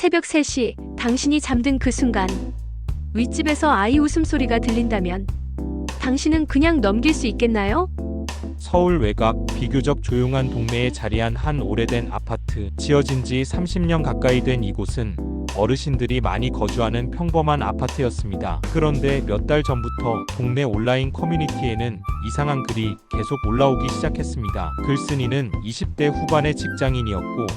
새벽 3시 당신이 잠든 그 순간 윗집에서 아이 웃음소리가 들린다면 당신은 그냥 넘길 수 있겠나요? 서울 외곽 비교적 조용한 동네에 자리한 한 오래된 아파트. 지어진 지 30년 가까이 된 이곳은 어르신들이 많이 거주하는 평범한 아파트였습니다. 그런데 몇 달 전부터 동네 온라인 커뮤니티에는 이상한 글이 계속 올라오기 시작했습니다. 글쓴이는 20대 후반의 직장인이었고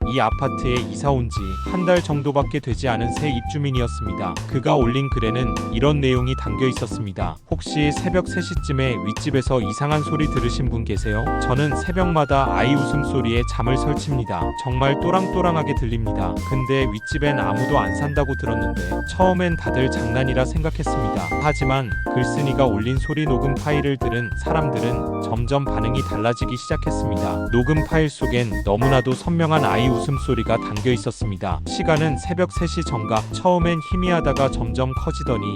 이 아파트에 이사 온 지 한 달 정도밖에 되지 않은 새 입주민이었습니다. 그가 올린 글에는 이런 내용이 담겨 있었습니다. 혹시 새벽 3시쯤에 윗집에서 이상한 소리 들으신 분 계세요? 저는 새벽마다 아이 웃음소리에 잠을 설칩니다. 정말 또랑또랑하게 들립니다. 근데 윗집엔 아무도 안 산다고 들었는데 처음엔 다들 장난이라 생각했습니다. 하지만 글쓴이가 올린 소리 녹음 파일을 들은 사람들은 점점 반응이 달라지기 시작했습니다. 녹음 파일 속엔 너무나도 선명한 아이 웃음소리가 담겨 있었습니다. 시간은 새벽 3시 정각. 처음엔 희미하다가 점점 커지더니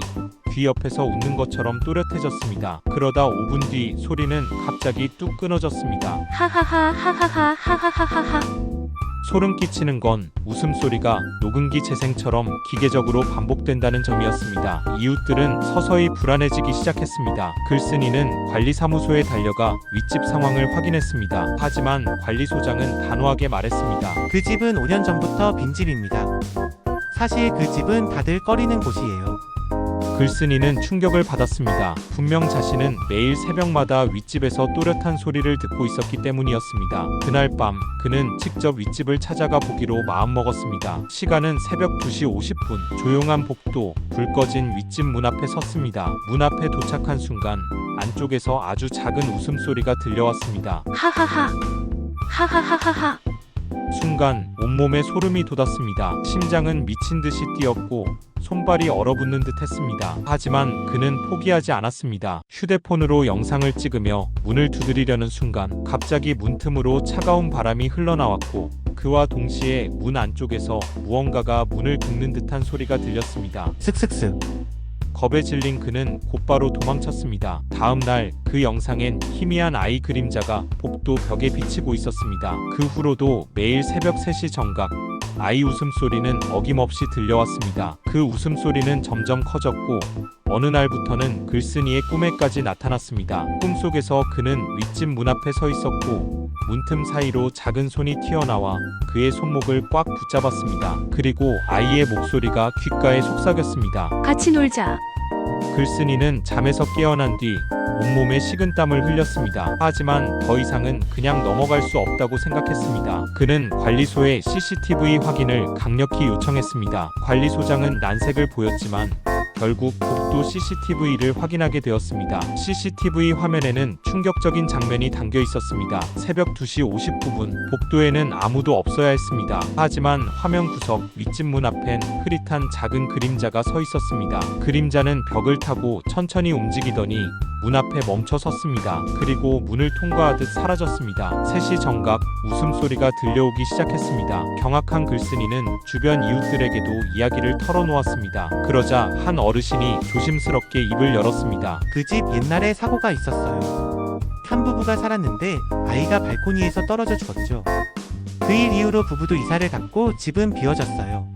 귀 옆에서 웃는 것처럼 또렷해졌습니다. 그러다 5분 뒤 소리는 갑자기 뚝 끊어졌습니다. 하하하 하하하 하하하하하. 소름 끼치는 건 웃음소리가 녹음기 재생처럼 기계적으로 반복된다는 점이었습니다. 이웃들은 서서히 불안해지기 시작했습니다. 글쓴이는 관리사무소에 달려가 윗집 상황을 확인했습니다. 하지만 관리소장은 단호하게 말했습니다. 그 집은 5년 전부터 빈집입니다. 사실 그 집은 다들 꺼리는 곳이에요. 글쓴이는 충격을 받았습니다. 분명 자신은 매일 새벽마다 윗집에서 또렷한 소리를 듣고 있었기 때문이었습니다. 그날 밤 그는 직접 윗집을 찾아가 보기로 마음먹었습니다. 시간은 새벽 2시 50분. 조용한 복도, 불 꺼진 윗집 문 앞에 섰습니다. 문 앞에 도착한 순간 안쪽에서 아주 작은 웃음소리가 들려왔습니다. 하하하 하하하하하. 순간 온몸에 소름이 돋았습니다. 심장은 미친 듯이 뛰었고 손발이 얼어붙는 듯 했습니다. 하지만 그는 포기하지 않았습니다. 휴대폰으로 영상을 찍으며 문을 두드리려는 순간 갑자기 문틈으로 차가운 바람이 흘러나왔고 그와 동시에 문 안쪽에서 무언가가 문을 긁는 듯한 소리가 들렸습니다. 슥슥슥. 겁에 질린 그는 곧바로 도망쳤습니다. 다음 날 그 영상엔 희미한 아이 그림자가 복도 벽에 비치고 있었습니다. 그 후로도 매일 새벽 3시 정각 아이 웃음소리는 어김없이 들려왔습니다. 그 웃음소리는 점점 커졌고 어느 날부터는 글쓴이의 꿈에까지 나타났습니다. 꿈속에서 그는 윗집 문 앞에 서 있었고 문틈 사이로 작은 손이 튀어나와 그의 손목을 꽉 붙잡았습니다. 그리고 아이의 목소리가 귓가에 속삭였습니다. 같이 놀자. 글쓴이는 잠에서 깨어난 뒤 온몸에 식은땀을 흘렸습니다. 하지만 더 이상은 그냥 넘어갈 수 없다고 생각했습니다. 그는 관리소에 CCTV 확인을 강력히 요청했습니다. 관리소장은 난색을 보였지만 결국 복도 CCTV를 확인하게 되었습니다. CCTV 화면에는 충격적인 장면이 담겨 있었습니다. 새벽 2시 59분 복도에는 아무도 없어야 했습니다. 하지만 화면 구석 윗집 문 앞엔 흐릿한 작은 그림자가 서 있었습니다. 그림자는 벽을 타고 천천히 움직이더니 문 앞에 멈춰 섰습니다. 그리고 문을 통과하듯 사라졌습니다. 3시 정각 웃음소리가 들려오기 시작했습니다. 경악한 글쓴이는 주변 이웃들에게도 이야기를 털어놓았습니다. 그러자 한 어르신이 조심스럽게 입을 열었습니다. 그 집 옛날에 사고가 있었어요. 한 부부가 살았는데 아이가 발코니에서 떨어져 죽었죠. 그 일 이후로 부부도 이사를 갔고 집은 비워졌어요.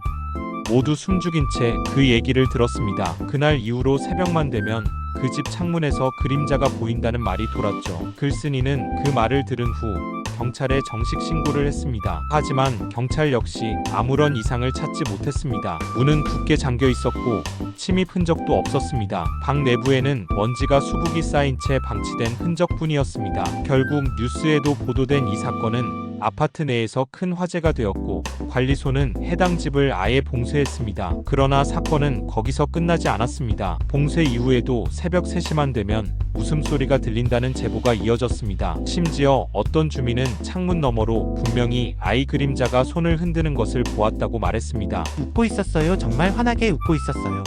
모두 숨죽인 채 그 얘기를 들었습니다. 그날 이후로 새벽만 되면 그 집 창문에서 그림자가 보인다는 말이 돌았죠. 글쓴이는 그 말을 들은 후 경찰에 정식 신고를 했습니다. 하지만 경찰 역시 아무런 이상을 찾지 못했습니다. 문은 굳게 잠겨 있었고 침입 흔적도 없었습니다. 방 내부에는 먼지가 수북이 쌓인 채 방치된 흔적뿐이었습니다. 결국 뉴스에도 보도된 이 사건은 아파트 내에서 큰 화제가 되었고 관리소는 해당 집을 아예 봉쇄했습니다. 그러나 사건은 거기서 끝나지 않았습니다. 봉쇄 이후에도 새벽 3시만 되면 웃음소리가 들린다는 제보가 이어졌습니다. 심지어 어떤 주민은 창문 너머로 분명히 아이 그림자가 손을 흔드는 것을 보았다고 말했습니다. 웃고 있었어요. 정말 환하게 웃고 있었어요.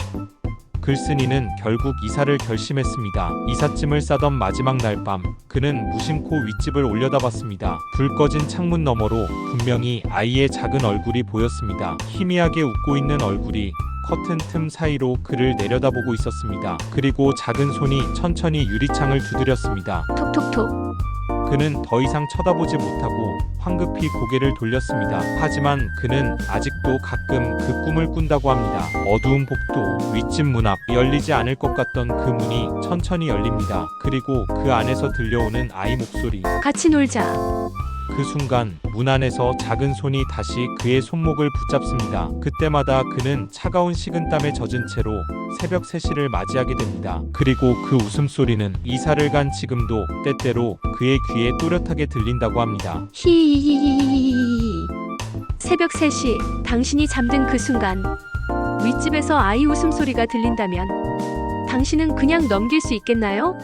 글쓴이는 결국 이사를 결심했습니다. 이삿짐을 싸던 마지막 날 밤 그는 무심코 윗집을 올려다봤습니다. 불 꺼진 창문 너머로 분명히 아이의 작은 얼굴이 보였습니다. 희미하게 웃고 있는 얼굴이 커튼 틈 사이로 그를 내려다보고 있었습니다. 그리고 작은 손이 천천히 유리창을 두드렸습니다. 톡톡톡. 그는 더 이상 쳐다보지 못하고 황급히 고개를 돌렸습니다. 하지만 그는 아직도 가끔 그 꿈을 꾼다고 합니다. 어두운 복도 윗집 문 앞 열리지 않을 것 같던 그 문이 천천히 열립니다. 그리고 그 안에서 들려오는 아이 목소리. 같이 놀자. 그 순간 문 안에서 작은 손이 다시 그의 손목을 붙잡습니다. 그때마다 그는 차가운 식은땀에 젖은 채로 새벽 3시를 맞이하게 됩니다. 그리고 그 웃음소리는 이사를 간 지금도 때때로 그의 귀에 또렷하게 들린다고 합니다. 히히히히히히히. 새벽 3시, 당신이 잠든 그 순간 윗집에서 아이 웃음소리가 들린다면 당신은 그냥 넘길 수 있겠나요?